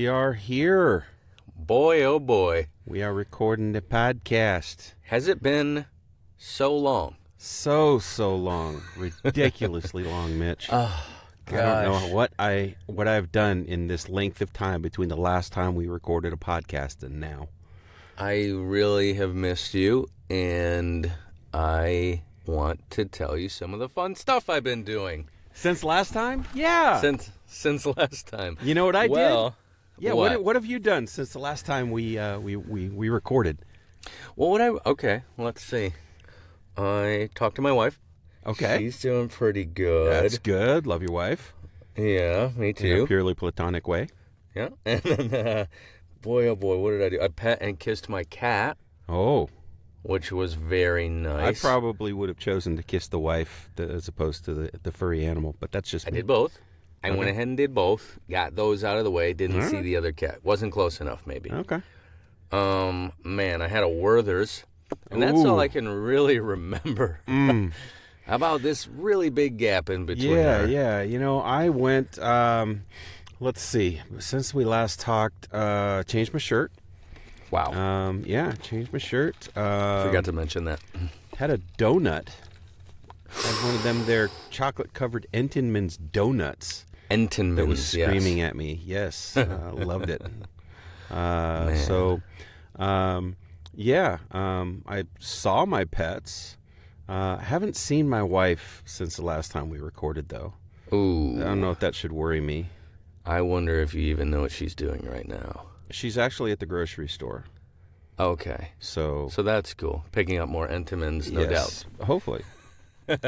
are here. Boy, oh boy. We are recording the podcast. Has it been so long? So long. Ridiculously long, Mitch. Oh, gosh. I don't know what I've done in this length of time between the last time we recorded a podcast and now. I really have missed you, and I want to tell you some of the fun stuff I've been doing. Since last time? Yeah. Since last time. You know what I did? Yeah, what have you done since the last time we recorded? Well, okay, let's see. I talked to my wife. Okay. She's doing pretty good. That's good. Love your wife. Yeah, me too. In a purely platonic way. Yeah. And then, boy, oh boy, what did I do? I pet and kissed my cat. Oh. Which was very nice. I probably would have chosen to kiss the wife as opposed to the furry animal, but that's just me. I did both. I went ahead and did both. Got those out of the way. Didn't see the other cat. Wasn't close enough, maybe. Okay. Man, I had a Werther's, and that's all I can really remember. How about this really big gap in between? Yeah. You know, I went. Let's see. Since we last talked, changed my shirt. Wow. Changed my shirt. Forgot to mention that. Had a donut. Had one of them there chocolate-covered Entenmann's donuts. Entenmann's, that was screaming at me. Yes, loved it. I saw my pets. Haven't seen my wife since the last time we recorded, though. Ooh. I don't know if that should worry me. I wonder if you even know what she's doing right now. She's actually at the grocery store. Okay. So that's cool. Picking up more Entenmann's, no doubt. Hopefully.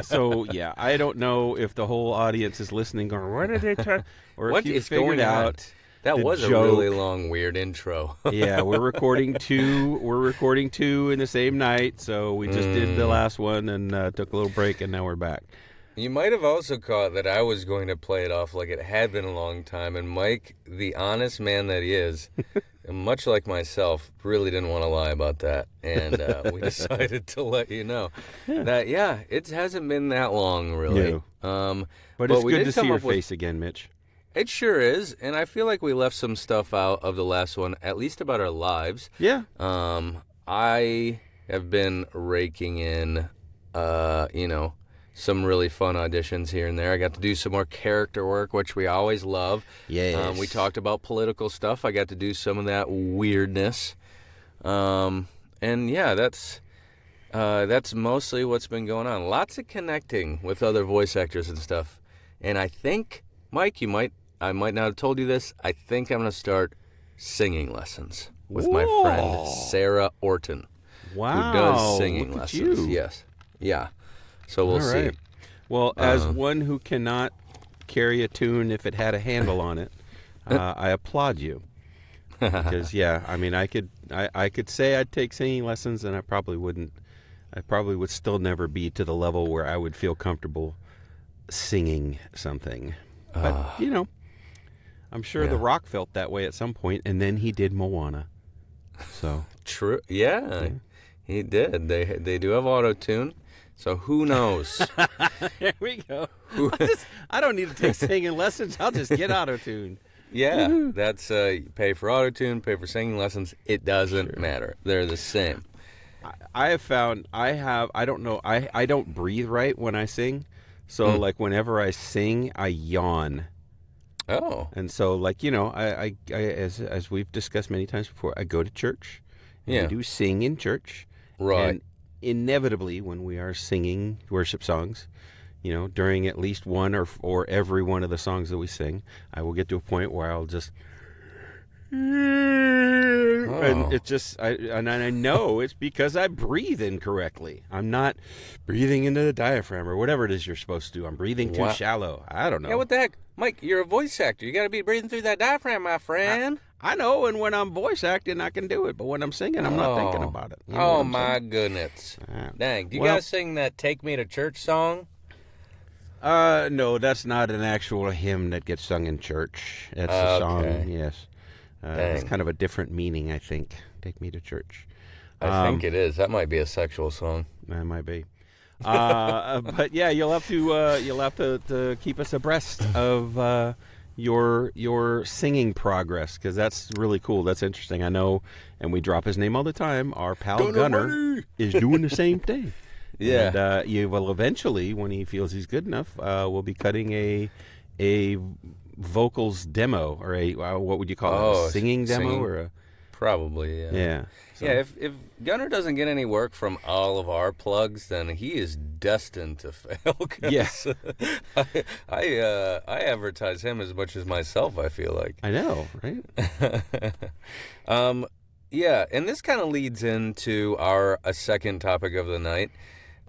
So, yeah, I don't know if the whole audience is listening going, what did they try? Or what if you is figured going out on? That was joke. A really long, weird intro. Yeah, we're recording two in the same night, so we just did the last one and took a little break, and now we're back. You might have also caught that I was going to play it off like it had been a long time, and Mike, the honest man that he is, much like myself, really didn't want to lie about that, and we decided to let you know that, it hasn't been that long, really. No. But it's good to see your face again, Mitch. It sure is, and I feel like we left some stuff out of the last one, at least about our lives. Yeah. I have been raking in, some really fun auditions here and there. I got to do some more character work, which we always love. Yes. We talked about political stuff. I got to do some of that weirdness. That's mostly what's been going on. Lots of connecting with other voice actors and stuff. And I think, Mike, I might not have told you this. I think I'm going to start singing lessons with my friend Sarah Orton. Wow. Who does singing look lessons. At you. Yes. Yeah. So we'll see. Well, as one who cannot carry a tune if it had a handle on it, I applaud you. Because I could say I'd take singing lessons, and I probably wouldn't. I probably would still never be to the level where I would feel comfortable singing something. But I'm sure The Rock felt that way at some point, and then he did Moana. So true. Yeah, he did. They do have auto-tune. So who knows? There we go. I don't need to take singing lessons. I'll just get auto-tuned. Yeah, that's pay for auto-tune, pay for singing lessons. It doesn't matter. They're the same. I have found I don't breathe right when I sing. So like whenever I sing, I yawn. Oh. And so I as we've discussed many times before, I go to church. And we do sing in church. Right. And inevitably, when we are singing worship songs, during at least one or every one of the songs that we sing, I will get to a point where I'll just, and it just, I know it's because I breathe incorrectly. I'm not breathing into the diaphragm or whatever it is you're supposed to do. I'm breathing too shallow. I don't know. Yeah, what the heck, Mike? You're a voice actor. You got to be breathing through that diaphragm, my friend. I know, and when I'm voice acting, I can do it. But when I'm singing, I'm not thinking about it. You know my goodness. Dang. Do you guys sing that Take Me to Church song? No, that's not an actual hymn that gets sung in church. It's a song, yes. It's kind of a different meaning, I think. Take Me to Church. I think it is. That might be a sexual song. That might be. But yeah, you'll have to keep us abreast of your singing progress, because that's really cool. That's interesting. I know, and we drop his name all the time. Our pal Gunner is doing the same thing. Yeah. And you will eventually, when he feels he's good enough, will be cutting a vocals demo, or a what would you call it? A singing demo, or a probably, yeah. Yeah. So. Yeah, if Gunner doesn't get any work from all of our plugs, then he is destined to fail. Yes. I advertise him as much as myself, I feel like. I know, right? Yeah, and this kind of leads into a second topic of the night.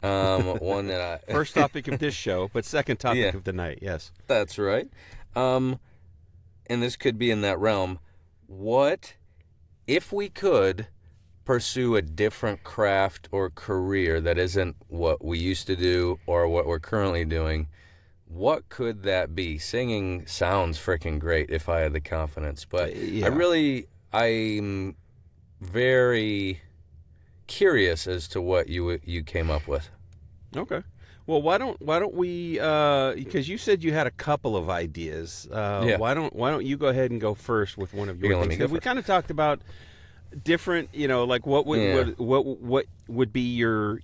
One that First topic of this show, but second topic of the night, yes. That's right. And this could be in that realm. What if we could pursue a different craft or career that isn't what we used to do or what we're currently doing? What could that be? Singing sounds freaking great if I had the confidence, but I'm very curious as to what you came up with. Okay. Well, why don't we? Because you said you had a couple of ideas. Why don't you go ahead and go first with one of your things? Because we kind of talked about different, like what would be your,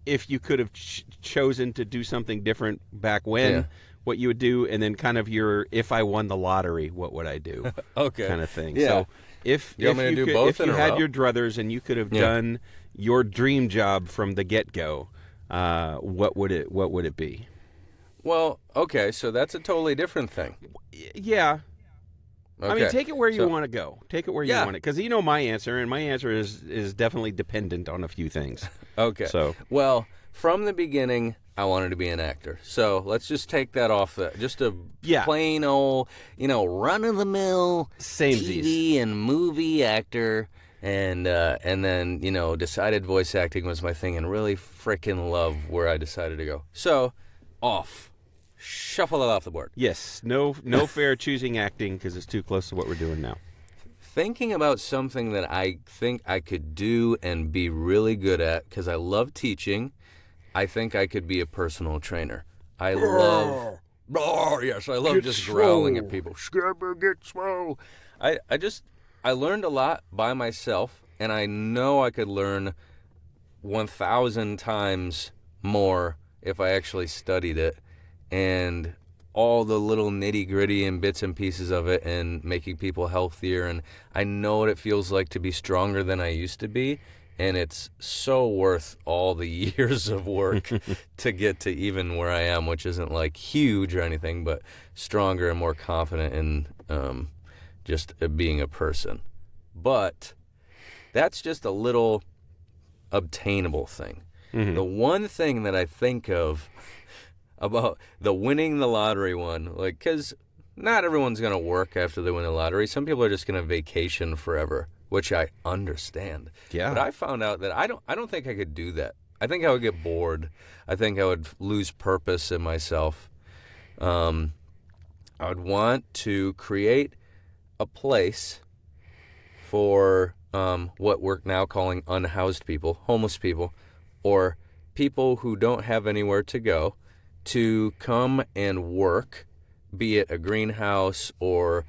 if you could have chosen to do something different back when, what you would do, and then kind of your, if I won the lottery, what would I do? Okay. Kind of thing. Yeah. So if you had your druthers and you could have done your dream job from the get-go, what would it be? Well, okay, so that's a totally different thing. Yeah. Okay. I mean, take it where you want to go. Take it where you want it, because you know my answer, and my answer is definitely dependent on a few things. Okay. So, well, from the beginning, I wanted to be an actor. So let's just take that off. Just a plain old, run-of-the-mill TV and movie actor. And then, decided voice acting was my thing and really freaking love where I decided to go. So, shuffle it off the board. Yes, no fair choosing acting because it's too close to what we're doing now. Thinking about something that I think I could do and be really good at, because I love teaching, I think I could be a personal trainer. I love just growling at people. Get slow. I learned a lot by myself, and I know I could learn 1,000 times more if I actually studied it, and all the little nitty-gritty and bits and pieces of it, and making people healthier. And I know what it feels like to be stronger than I used to be, and it's so worth all the years of work to get to even where I am, which isn't like huge or anything, but stronger and more confident in just being a person. But that's just a little obtainable thing. Mm-hmm. The one thing that I think of about the winning the lottery one, because not everyone's going to work after they win the lottery. Some people are just going to vacation forever, which I understand. Yeah. But I found out that I don't think I could do that. I think I would get bored. I think I would lose purpose in myself. I would want to create a place for what we're now calling unhoused people, homeless people, or people who don't have anywhere to go, to come and work, be it a greenhouse or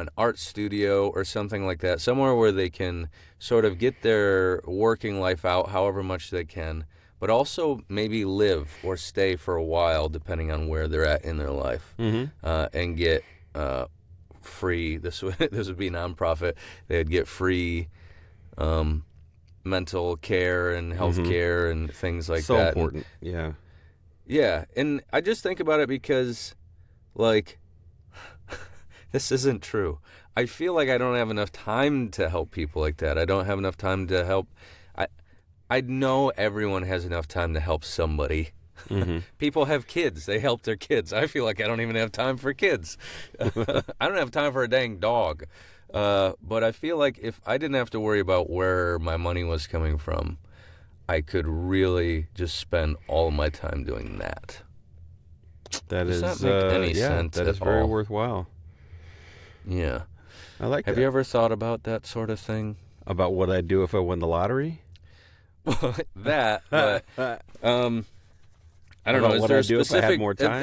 an art studio or something like that, somewhere where they can sort of get their working life out however much they can, but also maybe live or stay for a while depending on where they're at in their life, and get free, this would be nonprofit, they'd get free mental care and health care and things like that. So important, yeah. Yeah, and I just think about it because, this isn't true. I feel like I don't have enough time to help people like that. I don't have enough time to help. I know everyone has enough time to help somebody. People have kids. They help their kids. I feel like I don't even have time for kids. I don't have time for a dang dog. But I feel like if I didn't have to worry about where my money was coming from, I could really just spend all my time doing that. Does that make any sense? That is very worthwhile. Yeah. I like that. Have you ever thought about that sort of thing? About what I'd do if I won the lottery? Well, that, but I don't know. Is there a specific? More time?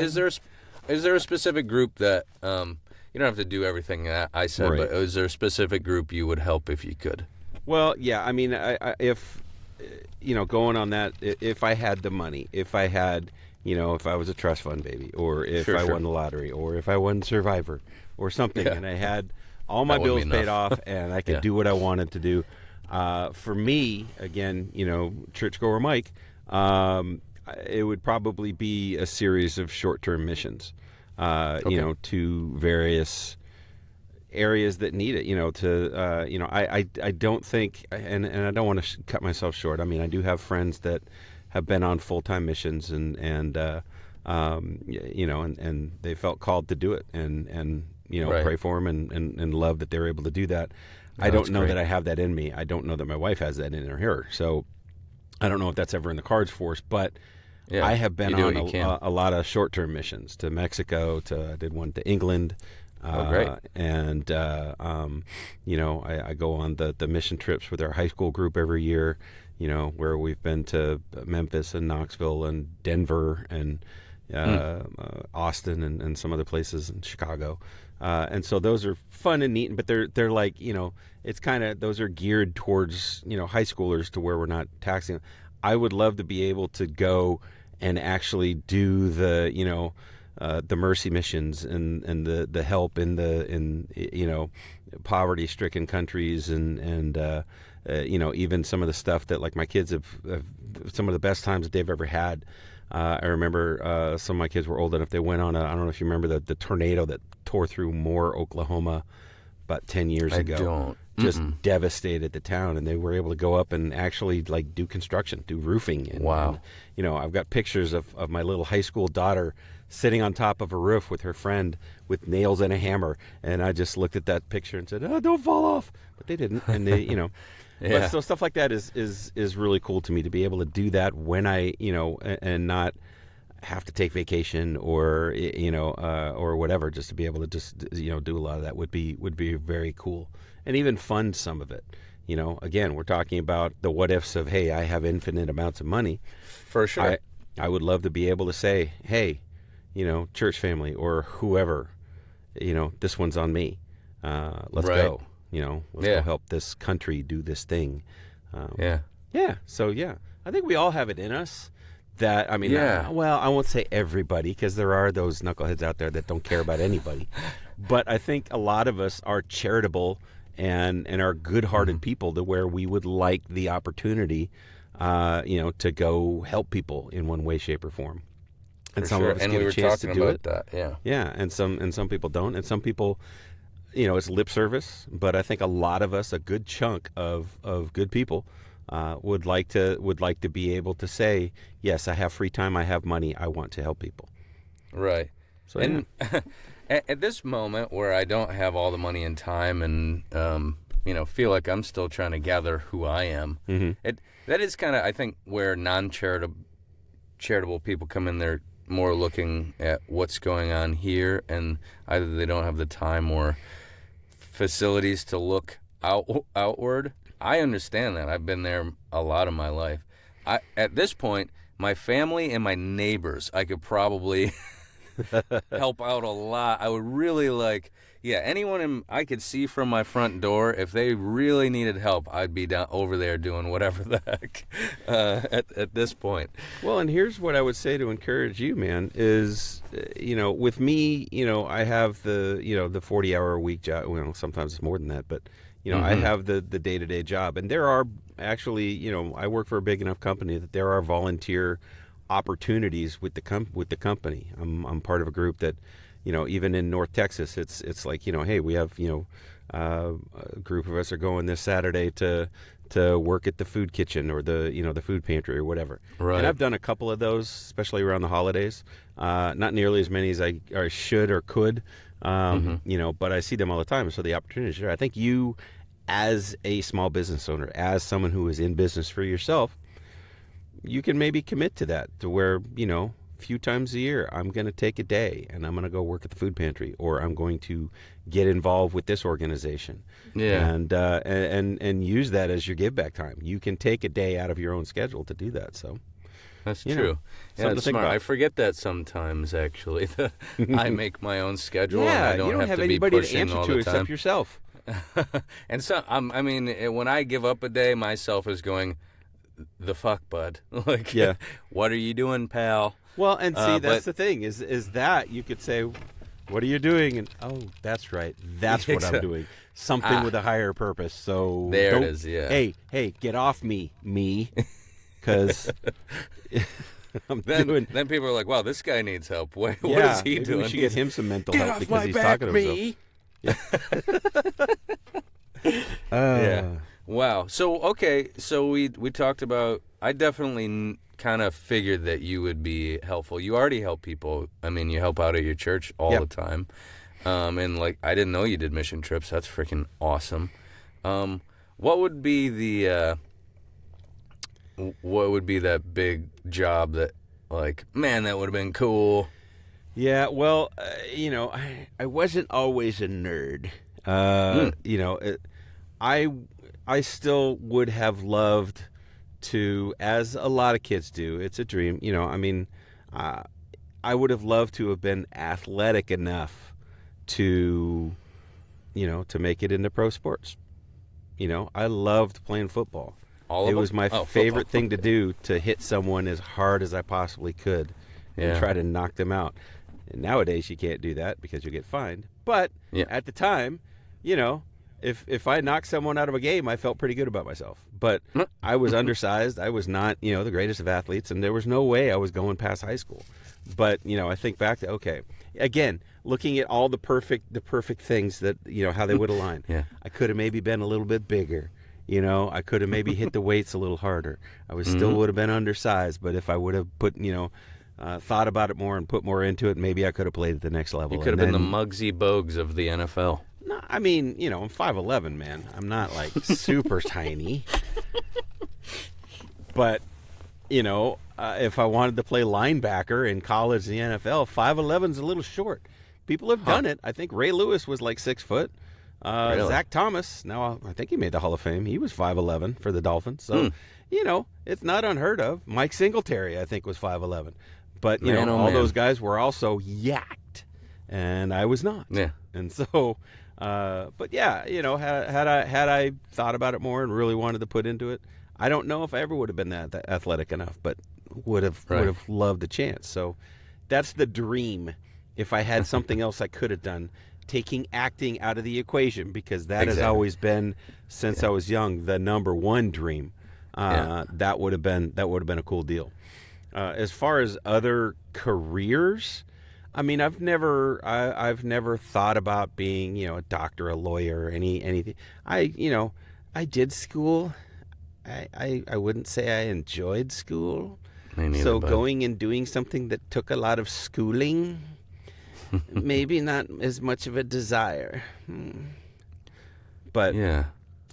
is there a specific group that you don't have to do everything that I said, Right. but is there a specific group you would help if you could? Well, yeah. I mean, if going on that, if I had the money, if I had, if I was a trust fund baby, or if Sure, I sure. won the lottery, or if I won Survivor, or something, Yeah. and I had all my That wouldn't bills be paid enough. off, and I could Yeah. do what I wanted to do. For me, again, churchgoer Mike, it would probably be a series of short-term missions, Okay. to various areas that need it. I don't think, and I don't want to cut myself short. I mean, I do have friends that have been on full-time missions, and they felt called to do it, and Right. pray for them and love that they're able to do that. I That's don't know great. that I have that in me. I don't know that my wife has that in her. So I don't know if that's ever in the cards for us, but Yeah. I have been You do on what you can. a lot of short-term missions to Mexico. I did one to England. Great. And I go on the mission trips with our high school group every year. Where we've been to Memphis and Knoxville and Denver and Austin and some other places in Chicago. And so those are fun and neat, but they're like, it's kind of, those are geared towards, high schoolers, to where we're not taxing them. I would love to be able to go and actually do the mercy missions and the help in poverty-stricken countries and even some of the stuff that, like, my kids have some of the best times that they've ever had. I remember some of my kids were old enough, they went on I don't know if you remember the tornado that tore through Moore, Oklahoma about 10 years I ago. don't. Just devastated the town, and they were able to go up and actually, like, do construction, do roofing. Wow. And, I've got pictures of my little high school daughter sitting on top of a roof with her friend with nails and a hammer, and I just looked at that picture and said, "Oh, don't fall off," but they didn't, and they, Yeah. But so stuff like that is really cool to me, to be able to do that when I, and not have to take vacation or or whatever, just to be able to just do a lot of that would be very cool, and even fund some of it. Again, we're talking about the what ifs of, hey, I have infinite amounts of money. For sure. I would love to be able to say, hey, church family or whoever, this one's on me. Let's Right. go. Let's Yeah. go help this country do this thing. Yeah. Yeah. So yeah, I think we all have it in us. That, I mean, Yeah. well, I won't say everybody, because there are those knuckleheads out there that don't care about anybody. But I think a lot of us are charitable and are good-hearted people, to where we would like the opportunity, to go help people in one way, shape, or form. And For some sure. of us And get we a were chance to talking do about it. that. Yeah. Yeah, and some people don't, and some people, it's lip service. But I think a lot of us, a good chunk of good people, would like to be able to say, yes, I have free time, I have money, I want to help people. Right. So And at this moment where I don't have all the money and time and, feel like I'm still trying to gather who I am, that is kind of, I think, where charitable people come in. They're more looking at what's going on here, and either they don't have the time or facilities to look outward. I understand that. I've been there a lot of my life. At this point, my family and my neighbors, I could probably help out a lot. I would really anyone I could see from my front door, if they really needed help, I'd be down over there doing whatever the heck at this point. Well, and here's what I would say to encourage you, man, is, with me, I have the 40-hour a week job. Well, sometimes it's more than that, but, I have the day-to-day job. And there are actually, I work for a big enough company that there are volunteer opportunities with the company. I'm part of a group that, even in North Texas, it's like, hey, we have, a group of us are going this Saturday to work at the food kitchen or the food pantry or whatever. Right. And I've done a couple of those, especially around the holidays. Not nearly as many as I should or could, but I see them all the time. So the opportunity is there. I think you, as a small business owner, as someone who is in business for yourself, you can maybe commit to that, to where, a few times a year, I'm going to take a day and I'm going to go work at the food pantry, or I'm going to get involved with this organization. Yeah. And use that as your give back time. You can take a day out of your own schedule to do that. So That's You know, true. Yeah, something to it's think smart. about. I forget that sometimes, actually. I make my own schedule, and Yeah, I don't you don't have have to be anybody to pushing answer all to the except time. yourself. And so, I mean, when I give up a day, myself is going, the fuck, bud? Like, Yeah. what are you doing, pal? Well, and see, that's But the thing is that you could say, "What are you doing?" And oh, that's right, that's what I'm Exactly. doing. Something with a higher purpose. So There it don't, is, yeah. Hey, get off me, because I'm doing. Then people are like, wow, this guy needs help. What Yeah, is he maybe doing? we should get him some mental Get help off because my he's back, talking to me. himself. Yeah. Wow. So okay. So we talked about. I definitely kind of figured that you would be helpful. You already help people. I mean, you help out at your church all Yep. the time. And like, I didn't know you did mission trips. That's freaking awesome. What would be the what would be that big job that, like, man, that would have been cool? Yeah, well, I wasn't always a nerd. You know, I still would have loved to, as a lot of kids do. It's a dream, you know. I mean, I would have loved to have been athletic enough to, to make it into pro sports. You know, I loved playing football. All of It them? was my Oh, favorite football. thing to do, to hit someone as hard as I possibly could and Yeah. try to knock them out. And nowadays you can't do that because you get fined. But Yeah. at the time, if I knocked someone out of a game, I felt pretty good about myself. But I was undersized. I was not, the greatest of athletes, and there was no way I was going past high school. But, I think back to, okay, again, looking at all the perfect things that, how they would align. Yeah. I could have maybe been a little bit bigger. I could have maybe hit the weights a little harder. I was still would have been undersized, but if I would have put, thought about it more and put more into it, maybe I could have played at the next level. You could have been the Muggsy Bogues of the NFL. No, I mean, I'm 5'11", man. I'm not like super tiny. But, if I wanted to play linebacker in college and the NFL, 5'11's a little short. People have done it. I think Ray Lewis was like 6 foot. Really? Zach Thomas, now I think he made the Hall of Fame. He was 5'11 for the Dolphins. So, it's not unheard of. Mike Singletary, I think, was 5'11. But, Man, oh, all man. those guys were also yacked. And I was not. Yeah. And so, but yeah, had I thought about it more and really wanted to put into it, I don't know if I ever would have been that athletic enough, but would have loved the chance. So that's the dream. If I had something else I could have done, taking acting out of the equation, because that has always been, since I was young, the number one dream. That would have been a cool deal. As far as other careers, I mean, I've never thought about being, a doctor, a lawyer, anything. I did school. I wouldn't say I enjoyed school. Me neither, So bud. going and doing something that took a lot of schooling, maybe not as much of a desire. But Yeah.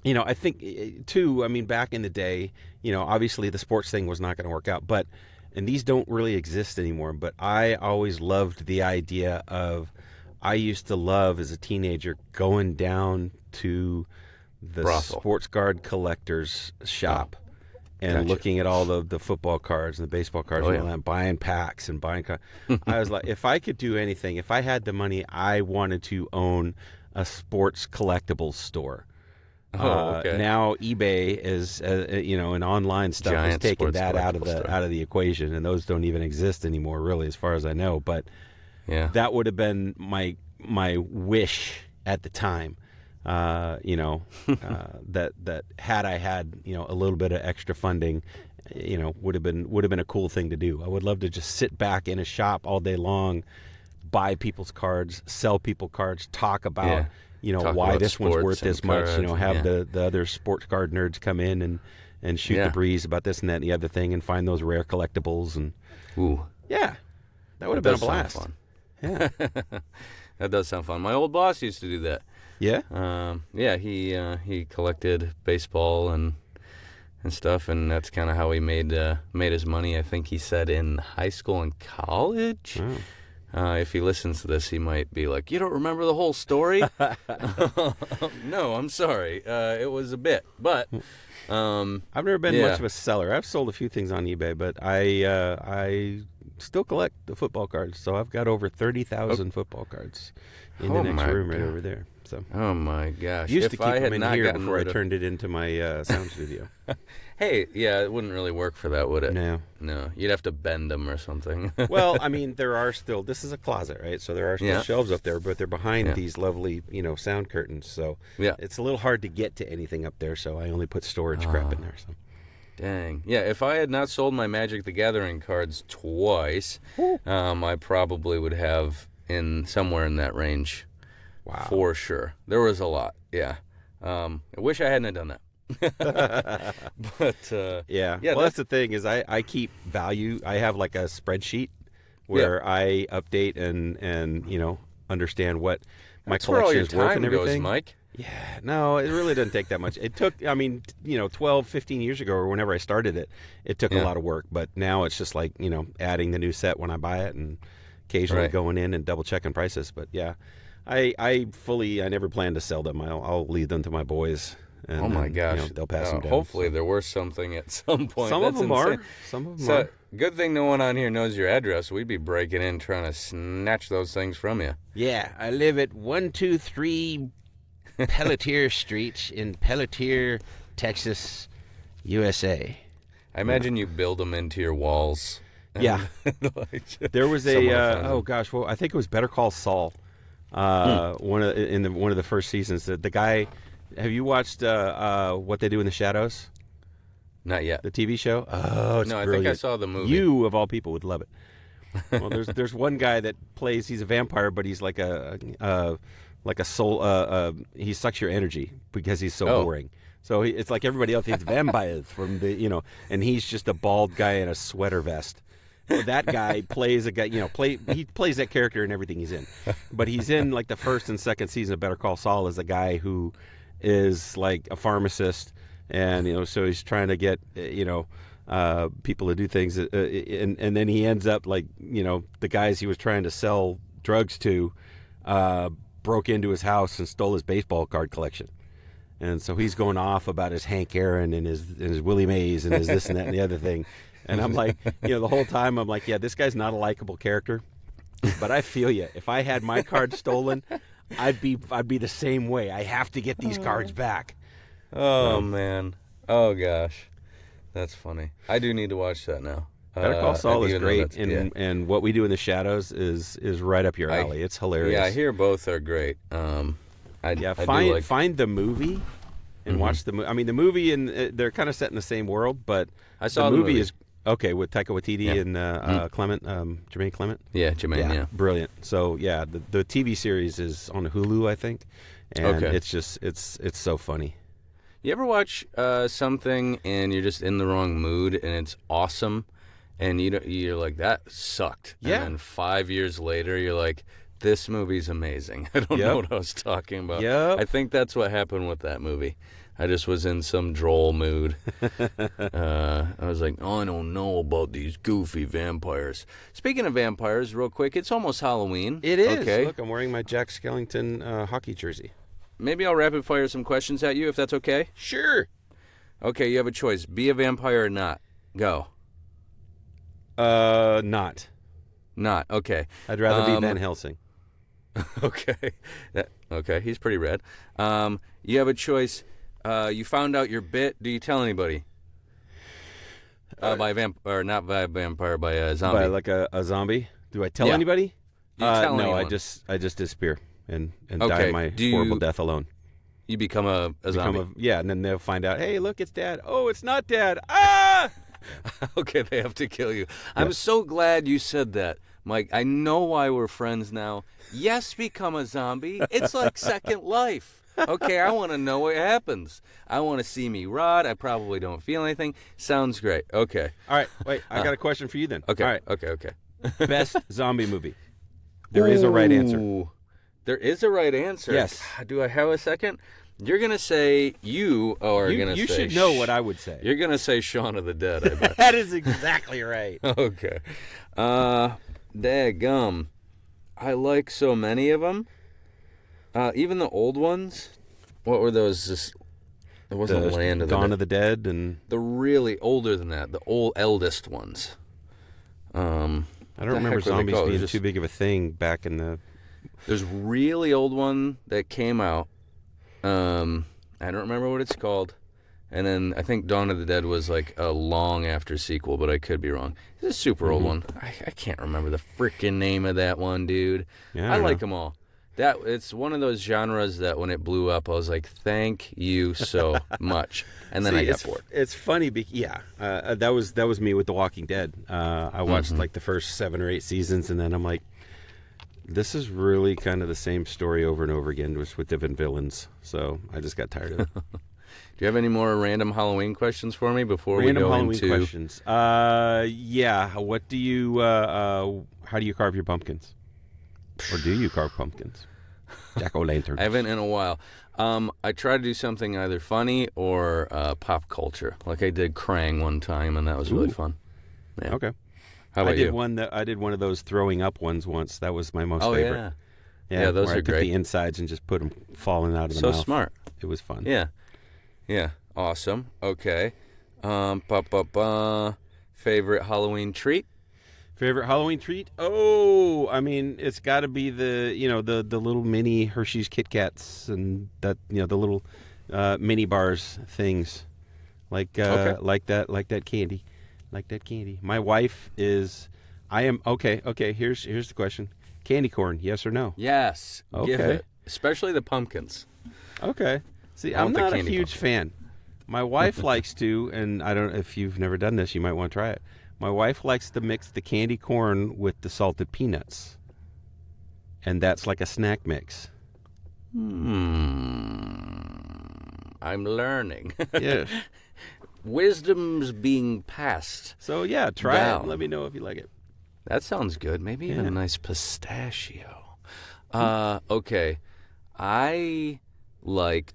I think too. I mean, back in the day, obviously the sports thing was not going to work out, but. And these don't really exist anymore, but I always loved the idea of, I used to love as a teenager going down to the Brothel. sports card collector's shop and looking at all the football cards and the baseball cards and all that, buying packs and buying cards. I was like, if I could do anything, if I had the money, I wanted to own a sports collectibles store. Now eBay is, and online stuff has Giant taken sports that out collectible store. of the equation, and those don't even exist anymore, really, as far as I know. But Yeah. that would have been my wish at the time. That had I had a little bit of extra funding, would have been a cool thing to do. I would love to just sit back in a shop all day long, buy people's cards, sell people cards, talk about. Talk Why about this one's sports worth this and much, cards, have the other sports card nerds come in and shoot the breeze about this and that and the other thing and find those rare collectibles. And Ooh. yeah, that would have been a does sound blast. fun. Yeah. That does sound fun. My old boss used to do that. Yeah? He collected baseball and stuff, and that's kind of how he made his money. I think he said in high school and college. If he listens to this, he might be like, "You don't remember the whole story?" No, I'm sorry. It was a bit, but I've never been much of a seller. I've sold a few things on eBay, but I still collect the football cards. So I've got over 30,000 football cards in the next room right over there. So. Oh my gosh! Used to if keep I had them in not here gotten before I rid of... turned it into my sound studio. Hey, yeah, it wouldn't really work for that, would it? No. No, you'd have to bend them or something. Well, I mean, there are still. This is a closet, right? So there are still shelves up there, but they're behind these lovely, sound curtains. So it's a little hard to get to anything up there. So I only put storage crap in there. So. Dang. Yeah, if I had not sold my Magic the Gathering cards twice, I probably would have somewhere in that range. Wow. For sure. There was a lot. Yeah. I wish I hadn't done that. But yeah. Well, that's the thing is I keep value. I have like a spreadsheet where I update and understand what my collection is worth and everything. Goes, Mike. Yeah, no, it really doesn't take that much. It took, 12, 15 years ago or whenever I started it, it took a lot of work. But now it's just like, adding the new set when I buy it and occasionally going in and double checking prices. But yeah, I never plan to sell them. I'll leave them to my boys. And, oh my gosh, they'll pass them down. Hopefully they're worth something at some point. Some of them are. Some of them are. Good thing no one on here knows your address. We'd be breaking in trying to snatch those things from you. Yeah, I live at 123 Pelletier Street in Pelletier, Texas, USA. I imagine you build them into your walls. Yeah. There was I think it was Better Call Saul. One of the first seasons. The guy, have you watched What They Do in the Shadows? Not yet. The TV show? Oh, it's brilliant. I think I saw the movie. You, of all people, would love it. Well, there's one guy that plays, he's a vampire, but he's like a soul, he sucks your energy because he's so boring. So it's like everybody else, he's vampires from the, and he's just a bald guy in a sweater vest. Well, that guy plays a guy, he plays that character in everything he's in. But he's in like the first and second season of Better Call Saul as a guy who is like a pharmacist. And, so he's trying to get, people to do things. And then he ends up like, the guys he was trying to sell drugs to broke into his house and stole his baseball card collection. And so he's going off about his Hank Aaron and his Willie Mays and his this and that and the other thing. And I'm like, the whole time I'm like, yeah, this guy's not a likable character, but I feel you. If I had my card stolen, I'd be the same way. I have to get these cards back. Oh man. Oh gosh. That's funny. I do need to watch that now. Better Call Saul is great, and What We Do in the Shadows is right up your alley. It's hilarious. Yeah, I hear both are great. Find the movie and watch the movie. I mean, the movie and they're kind of set in the same world, but I saw the movie is okay with Taika Waititi and Jermaine Clement. Yeah, Jermaine. Yeah, brilliant. So yeah, the TV series is on Hulu, I think, and it's just it's so funny. You ever watch something and you're just in the wrong mood and it's awesome, and you're like, that sucked. Yeah. And then 5 years later, you're like, this movie's amazing. I don't know what I was talking about. Yep. I think that's what happened with that movie. I just was in some droll mood. I was like, I don't know about these goofy vampires. Speaking of vampires, real quick, it's almost Halloween. It is. Okay. Look, I'm wearing my Jack Skellington hockey jersey. Maybe I'll rapid fire some questions at you, if that's okay? Sure. Okay, you have a choice. Be a vampire or not. Go. Not. Not. Okay. I'd rather be Van Helsing. Okay. Okay, he's pretty rad. You have a choice. You found out your bit. Do you tell anybody? By a vampire, not by a vampire, by a zombie. By like a zombie? Do I tell anybody? Do you tell no, anyone? I just disappear and die my horrible death alone. You become a zombie? And then they'll find out, hey, look, it's Dad. Oh, it's not Dad. Ah! Okay, they have to kill you. I'm so glad you said that, Mike. I know why we're friends now. Yes, become a zombie. It's like Second Life. Okay, I want to know what happens. I want to see me rot. I probably don't feel anything. Sounds great. Okay. All right, wait. I got a question for you then. Okay. All right. Okay. Best zombie movie. There is a right answer. There is a right answer. Yes. Do I have a second? You're going to say you should know what I would say. You're going to say Shaun of the Dead, I bet. That is exactly right. Okay. Daggum. I like so many of them. Even the old ones. What were those? It wasn't Land of the Dawn Dead. of the Dead and The really older than that, the eldest ones. I don't remember zombies being too big of a thing back in the... There's a really old one that came out. I don't remember what it's called. And then I think Dawn of the Dead was like a long after sequel, but I could be wrong. It's a super old one. I can't remember the freaking name of that one, dude. Yeah, I like them all. It's one of those genres that when it blew up, I was like, thank you so much. And then I got bored. It's funny, that was me with The Walking Dead. I watched like the first 7 or 8 seasons, and then I'm like, this is really kind of the same story over and over again, just with different villains. So I just got tired of it. Do you have any more random Halloween questions for me before we go Halloween into... questions. Yeah. What do you, how do you carve your pumpkins? Or do you carve pumpkins? Jack-o'-lantern. I haven't in a while. I try to do something either funny or pop culture. Like I did Krang one time, and that was really fun. Yeah. Okay. How about you? I did one of those throwing up ones once. That was my most favorite. Yeah, those where are I took great. the insides and just put them falling out of the mouth. So smart. It was fun. Yeah. Awesome. Okay. Favorite Halloween treat? Favorite Halloween treat? Oh, I mean, it's got to be the little mini Hershey's Kit Kats and that the little mini bars things, like that candy, My wife is. I am okay. Here's the question: candy corn, yes or no? Yes. Okay. Give it, especially the pumpkins. Okay. See, I'm not a huge fan. My wife likes to, and I don't. If you've never done this, you might want to try it. My wife likes to mix the candy corn with the salted peanuts. And that's like a snack mix. I'm learning. Yeah. Wisdom's being passed. So, yeah, try down. it and let me know if you like it. That sounds good. Maybe even a nice pistachio. Okay.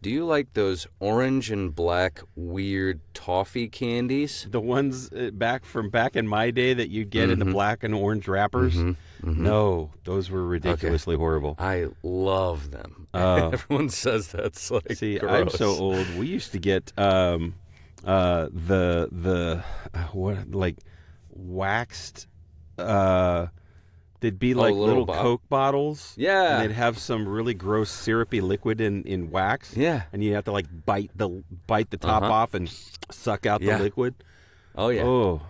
Do you like those orange and black weird toffee candies? The ones back in my day that you'd get in the black and orange wrappers? No, those were ridiculously horrible. I love them. Everyone says that's like See, gross. I'm so old. We used to get waxed they'd be like little Coke bottles. Yeah. And they'd have some really gross syrupy liquid in wax. Yeah. And you have to like bite the top off and suck out the liquid. Oh, yeah. Oh.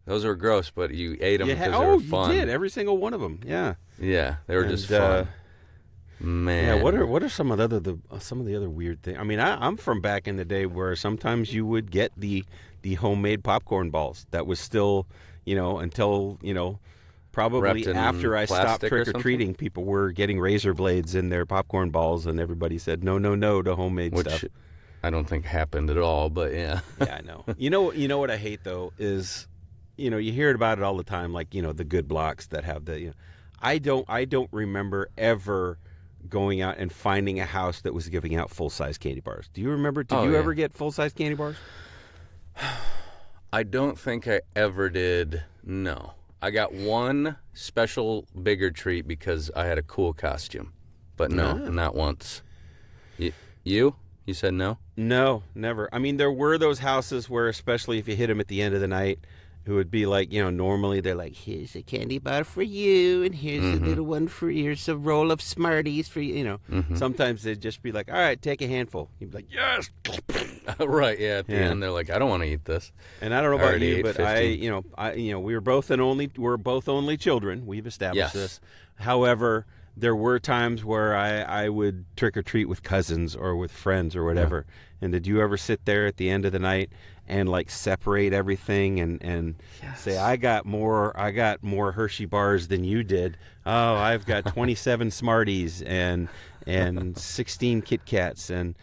Those were gross, but you ate them because they were fun. You did. Every single one of them. Yeah. Yeah. They were just fun. Man. Yeah, what are some of the other weird things? I mean, I'm from back in the day where sometimes you would get the homemade popcorn balls. That was still, until, probably after I stopped trick-or-treating, people were getting razor blades in their popcorn balls, and everybody said, no to homemade stuff. Which I don't think happened at all, but yeah. Yeah, I know. You know what I hate, though, is, you hear about it all the time, like, the good blocks that have the, I don't remember ever going out and finding a house that was giving out full-size candy bars. Do you remember? Did you ever get full-size candy bars? I don't think I ever did, no. I got one special bigger treat because I had a cool costume. But no, not once. You? You said no? No, never. I mean, there were those houses where, especially if you hit them at the end of the night, it would be like, normally they're like, here's a candy bar for you, and here's a little one here's a roll of Smarties for you, Sometimes they'd just be like, all right, take a handful. You'd be like, yes! Right, yeah, at the end they're like, I don't want to eat this. And I don't know about you, but 15. We're both only children. We've established this. However, there were times where I would trick or treat with cousins or with friends or whatever. Yeah. And did you ever sit there at the end of the night and like separate everything and say, I got more Hershey bars than you did. Oh, I've got 27 Smarties and 16 Kit Kats and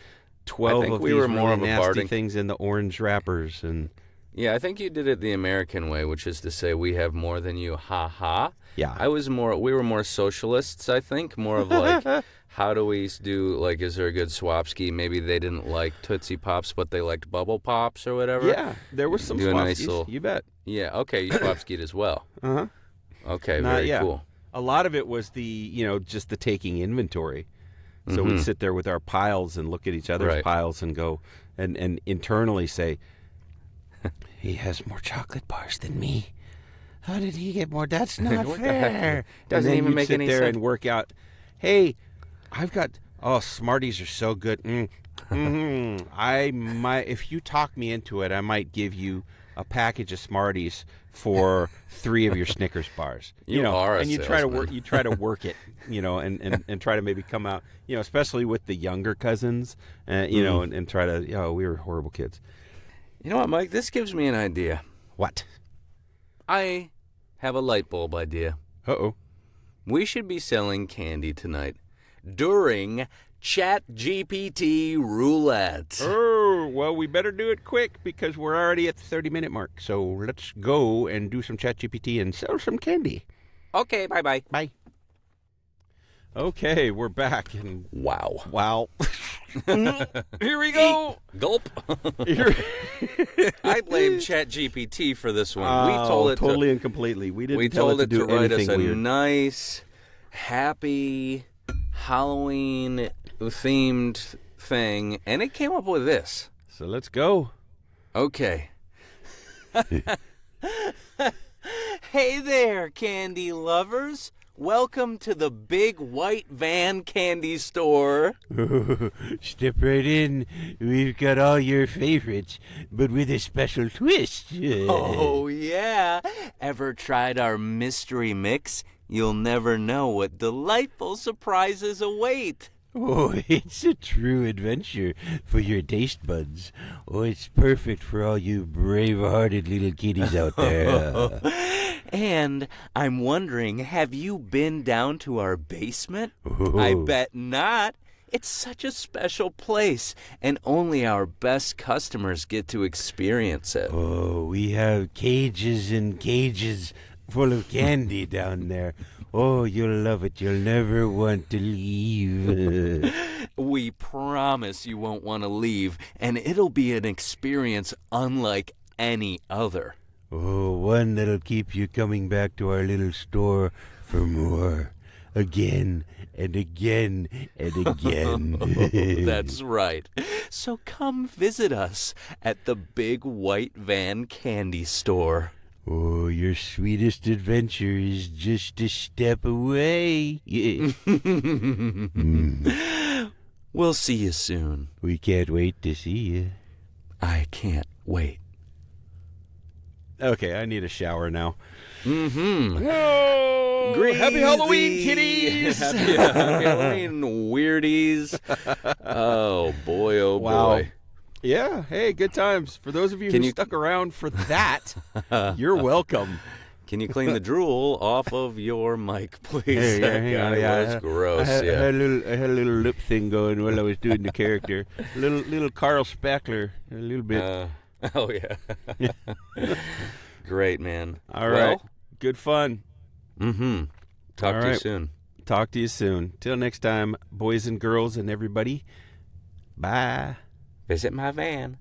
12 of these really nasty things in the orange wrappers. And yeah, I think you did it the American way, which is to say we have more than you, ha ha. Yeah. We were more socialists, I think, more of like, how do we do, like, is there a good Swapski? Maybe they didn't like Tootsie Pops, but they liked Bubble Pops or whatever. Yeah, there were some Swapskis, you bet. Yeah, okay, you Swapskied as well. Uh-huh. Okay, very cool. a lot of it was just the taking inventory. So we'd sit there with our piles and look at each other's piles and go and internally say, he has more chocolate bars than me. How did he get more? That's not fair. Doesn't even make any sense. Sit there and work out, hey, I've got, Smarties are so good. I might, if you talk me into it, I might give you a package of Smarties for 3 of your Snickers bars. You are a and you salesman. try to work it, and try to maybe come out, especially with the younger cousins, and try to, we were horrible kids. You know what, Mike? This gives me an idea. What? I have a light bulb idea. Uh-oh. We should be selling candy tonight during ChatGPT Roulette. Oh, well, we better do it quick because we're already at the 30-minute mark. So let's go and do some ChatGPT and sell some candy. Okay, bye-bye. Bye. Okay, we're back. And Wow. Here we go. Gulp. I blame ChatGPT for this one. We told it totally and completely. We didn't tell told it to do write us a weird. nice, happy Halloween themed thing, and it came up with this. So let's go. Okay. Hey there, candy lovers. Welcome to the Big White Van Candy Store. Step right in. We've got all your favorites, but with a special twist. Oh, yeah. Ever tried our mystery mix? You'll never know what delightful surprises await. Oh, it's a true adventure for your taste buds. Oh, it's perfect for all you brave-hearted little kiddies out there. And I'm wondering, have you been down to our basement? Oh. I bet not. It's such a special place, and only our best customers get to experience it. Oh, we have cages and cages full of candy down there. Oh, you'll love it. You'll never want to leave. We promise you won't want to leave, and it'll be an experience unlike any other. Oh, one that'll keep you coming back to our little store for more. Again and again and again. That's right. So come visit us at the Big White Van Candy Store. Oh, your sweetest adventure is just a step away. Yeah. We'll see you soon. We can't wait to see you. I can't wait. Okay, I need a shower now. Oh, Happy Halloween, kiddies! Happy Halloween, weirdies. Oh, boy, oh, Wow. boy. Yeah, hey, good times. For those of you who stuck around for that, you're welcome. Can you clean the drool off of your mic, please? Hey, That hang guy on, yeah, was gross. I had a little lip thing going while I was doing the character. Little Carl Spackler, a little bit. Oh, yeah. Great, man. All right. Good fun. Talk to you soon. Talk to you soon. Till next time, boys and girls and everybody. Bye. Visit my van.